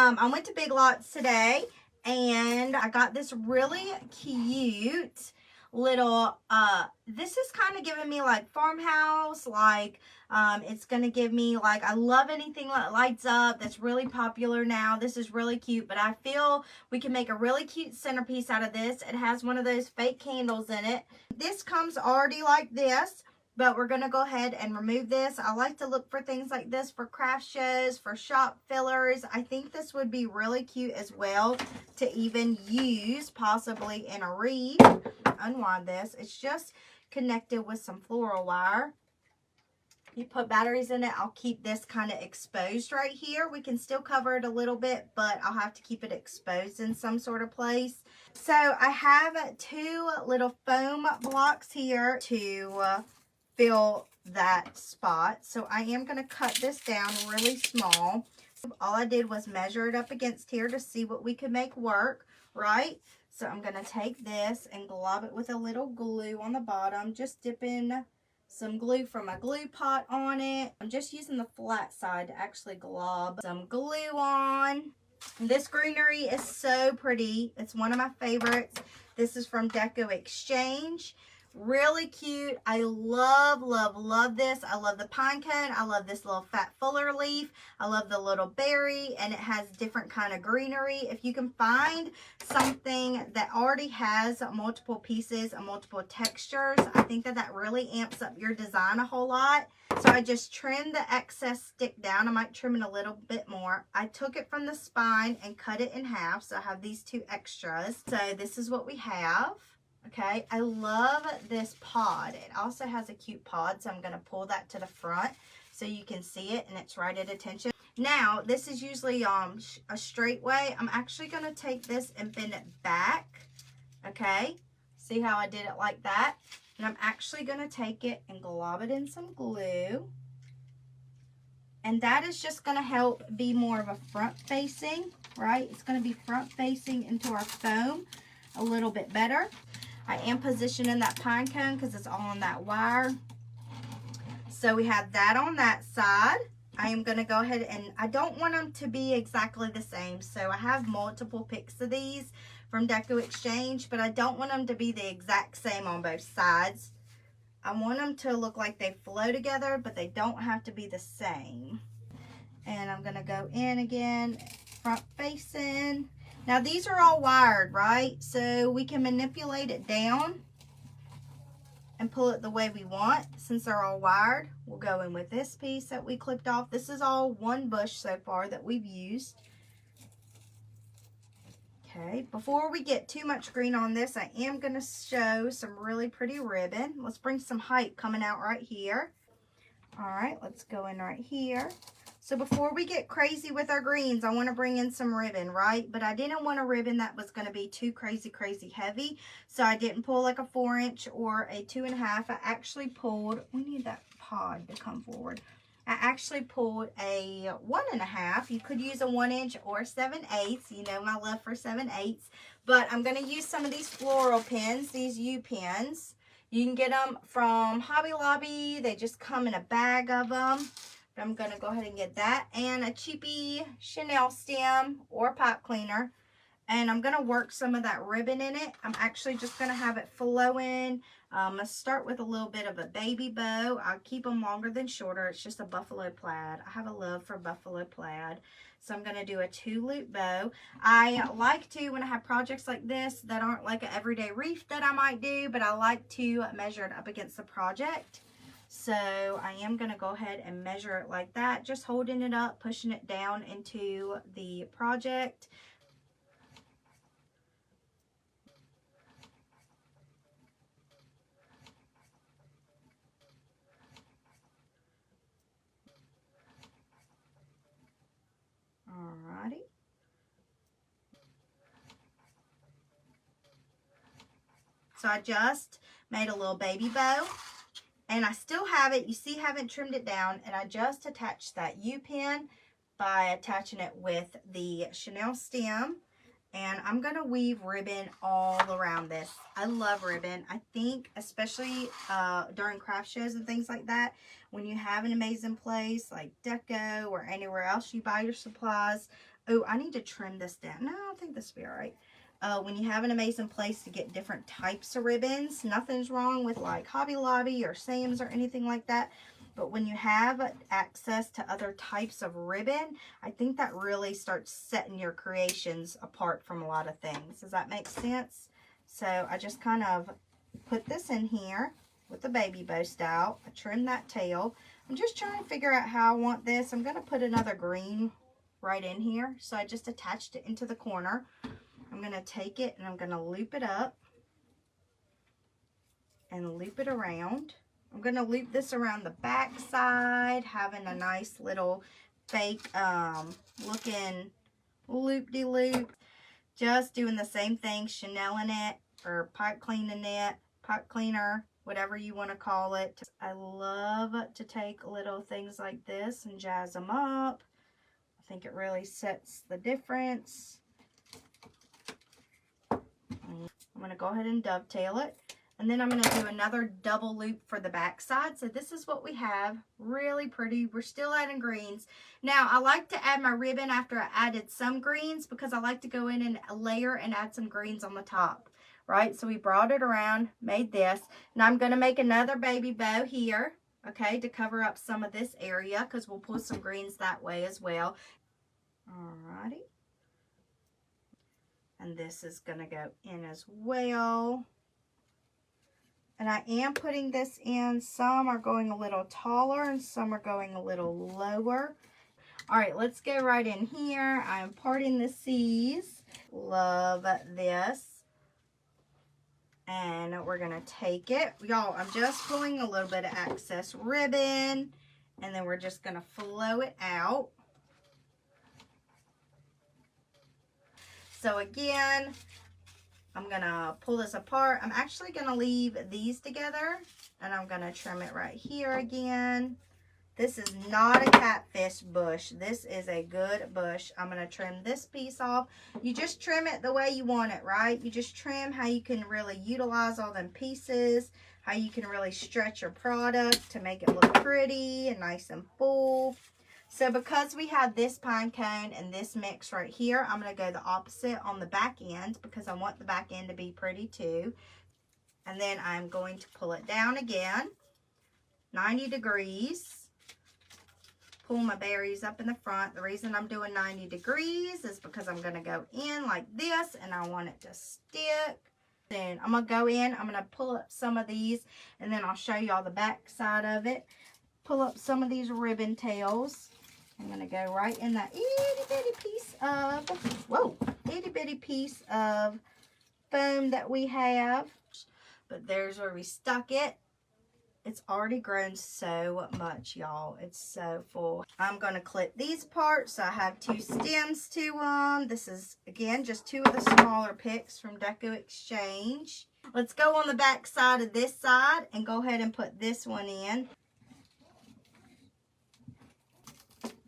I went to Big Lots today and I got this really cute little, this is kind of giving me like farmhouse, like, it's going to give me like, I love anything that lights up. That's really popular now. This is really cute, but I feel we can make a really cute centerpiece out of this. It has one of those fake candles in it. This comes already like this, but we're going to go ahead and remove this. I like to look for things like this for craft shows, for shop fillers. I think this would be really cute as well to even use possibly in a wreath. Unwind this. It's just connected with some floral wire. You put batteries in it. I'll keep this kind of exposed right here. We can still cover it a little bit, but I'll have to keep it exposed in some sort of place. So I have two little foam blocks here to fill that spot. So I am going to cut this down really small. All I did was measure it up against here to see what we could make work, right? So I'm going to take this and glob it with a little glue on the bottom, just dipping some glue from a glue pot on it. I'm just using the flat side to actually glob some glue on. This greenery is so pretty. It's one of my favorites. This is from Deco Exchange. Really cute. I love, love, love this. I love the pine cone. I love this little fat fuller leaf. I love the little berry, and it has different kind of greenery. If you can find something that already has multiple pieces and multiple textures, I think that that really amps up your design a whole lot. So I just trimmed the excess stick down. I might trim it a little bit more. I took it from the spine and cut it in half. So I have these two extras. So this is what we have. Okay, I love this pod. It also has a cute pod, so I'm going to pull that to the front so you can see it and it's right at attention. Now, this is usually a straight way. I'm actually going to take this and bend it back. Okay, see how I did it like that? And I'm actually going to take it and glob it in some glue. And that is just going to help be more of a front facing, right? It's going to be front facing into our foam a little bit better. I am positioning that pine cone because it's all on that wire. So we have that on that side. I am going to go ahead and I don't want them to be exactly the same. So I have multiple pics of these from Deco Exchange, but I don't want them to be the exact same on both sides. I want them to look like they flow together, but they don't have to be the same. And I'm going to go in again, front facing. Now these are all wired, right? So we can manipulate it down and pull it the way we want. Since they're all wired, we'll go in with this piece that we clipped off. This is all one bush so far that we've used. Okay, before we get too much green on this, I am going to show some really pretty ribbon. Let's bring some height coming out right here. All right, let's go in right here. So before we get crazy with our greens, I want to bring in some ribbon, right? But I didn't want a ribbon that was going to be too crazy heavy. So I didn't pull like a 4-inch or a 2.5. I actually pulled, we need that pod to come forward. I actually pulled a 1.5. You could use a 1-inch or 7/8. You know my love for 7/8. But I'm going to use some of these floral pins, these U pins. You can get them from Hobby Lobby. They just come in a bag of them. But I'm going to go ahead and get that. And a cheapy Chanel stem or pipe cleaner. And I'm going to work some of that ribbon in it. I'm actually just going to have it flowing. Let's start with a little bit of a baby bow. I'll keep them longer than shorter. It's just a buffalo plaid. I have a love for buffalo plaid. So I'm going to do a 2-loop bow. I like to, when I have projects like this that aren't like an everyday wreath that I might do, but I like to measure it up against the project. So I am going to go ahead and measure it like that, just holding it up, pushing it down into the project. Alrighty. So I just made a little baby bow. And I still have it. You see, I haven't trimmed it down. And I just attached that U-pin by attaching it with the Chanel stem. And I'm going to weave ribbon all around this. I love ribbon. I think especially during craft shows and things like that, when you have an amazing place like Deco or anywhere else you buy your supplies, Oh, I need to trim this down. No, I think this will be all right. When you have an amazing place to get different types of ribbons, nothing's wrong with like Hobby Lobby or Sam's or anything like that. But when you have access to other types of ribbon, I think that really starts setting your creations apart from a lot of things. Does that make sense? So I just kind of put this in here with the baby bow style. I trim that tail. I'm just trying to figure out how I want this. I'm going to put another green right in here. So I just attached it into the corner. I'm going to take it and I'm going to loop it up and loop it around. I'm going to loop this around the back side, having a nice little fake looking loop-de-loop. Just doing the same thing, Chanel-ing it or pipe cleaning it, pipe cleaner, whatever you want to call it. I love to take little things like this and jazz them up. I think it really sets the difference. I'm going to go ahead and dovetail it. And then I'm going to do another double loop for the back side. So this is what we have. Really pretty. We're still adding greens. Now, I like to add my ribbon after I added some greens because I like to go in and layer and add some greens on the top. Right? So we brought it around, made this. Now I'm going to make another baby bow here. Okay? To cover up some of this area because we'll pull some greens that way as well. Alrighty. And this is going to go in as well. And I am putting this in. Some are going a little taller and some are going a little lower. All right, let's go right in here. I'm parting the C's. Love this. And we're going to take it. Y'all, I'm just pulling a little bit of excess ribbon. And then we're just going to flow it out. So again, I'm going to pull this apart. I'm actually going to leave these together. And I'm going to trim it right here again. This is not a catfish bush. This is a good bush. I'm going to trim this piece off. You just trim it the way you want it, right? You just trim how you can really utilize all them pieces. How you can really stretch your product to make it look pretty and nice and full. So because we have this pine cone and this mix right here, I'm going to go the opposite on the back end because I want the back end to be pretty too. And then I'm going to pull it down again, 90 degrees. Pull my berries up in the front. The reason I'm doing 90 degrees is because I'm going to go in like this and I want it to stick. Then I'm going to go in, I'm going to pull up some of these and then I'll show you all the back side of it. Pull up some of these ribbon tails. I'm going to go right in that itty bitty piece of, itty bitty piece of foam that we have. But there's where we stuck it. It's already grown so much, y'all. It's so full. I'm going to clip these apart. So I have 2 stems to them. This is, again, just 2 of the smaller picks from Deco Exchange. Let's go on the back side of this side and go ahead and put this one in.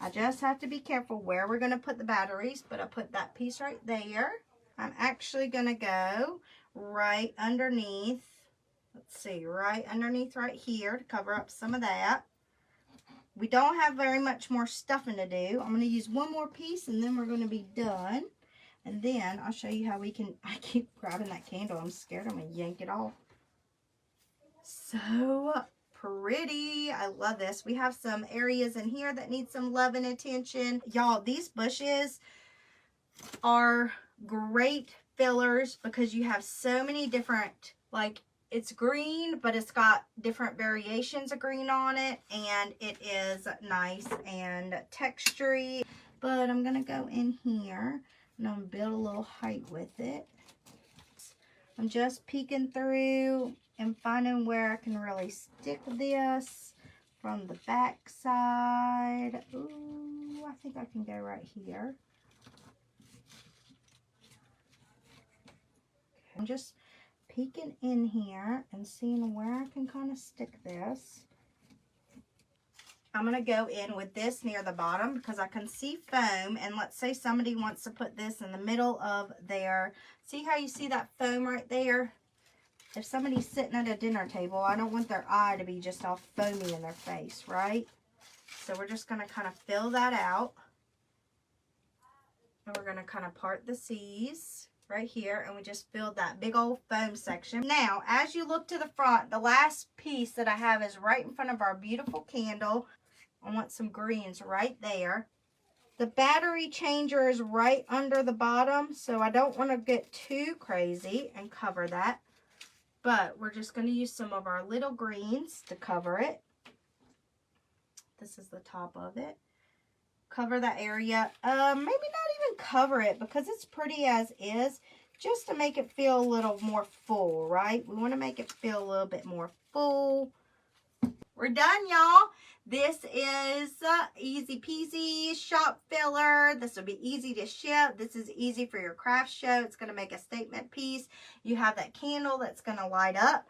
I just have to be careful where we're going to put the batteries, but I put that piece right there. I'm actually going to go right underneath. Let's see, right underneath right here to cover up some of that. We don't have very much more stuffing to do. I'm going to use one more piece and then we're going to be done. And then I'll show you how we can, I keep grabbing that candle. I'm scared I'm going to yank it off. So pretty. I love this. We have some areas in here that need some love and attention. Y'all, these bushes are great fillers because you have so many different, like, it's green, but it's got different variations of green on it, and it is nice and textury. But I'm going to go in here, and I'm going to build a little height with it. I'm just peeking through and finding where I can really stick this from the back side. Ooh, I think I can go right here. I'm just peeking in here and seeing where I can kind of stick this. I'm going to go in with this near the bottom because I can see foam, and let's say somebody wants to put this in the middle of their, see how you see that foam right there? If somebody's sitting at a dinner table, I don't want their eye to be just all foamy in their face, right? So we're just going to kind of fill that out. And we're going to kind of part the C's right here, and we just filled that big old foam section. Now, as you look to the front, the last piece that I have is right in front of our beautiful candle. I want some greens right there. The battery changer is right under the bottom, so I don't want to get too crazy and cover that. But we're just going to use some of our little greens to cover it. This is the top of it. Cover that area. Maybe not even cover it because it's pretty as is. Just to make it feel a little more full, right? We want to make it feel a little bit more full. We're done, y'all. This is easy peasy shop filler. This will be easy to ship. This is easy for your craft show. It's going to make a statement piece. You have that candle that's going to light up.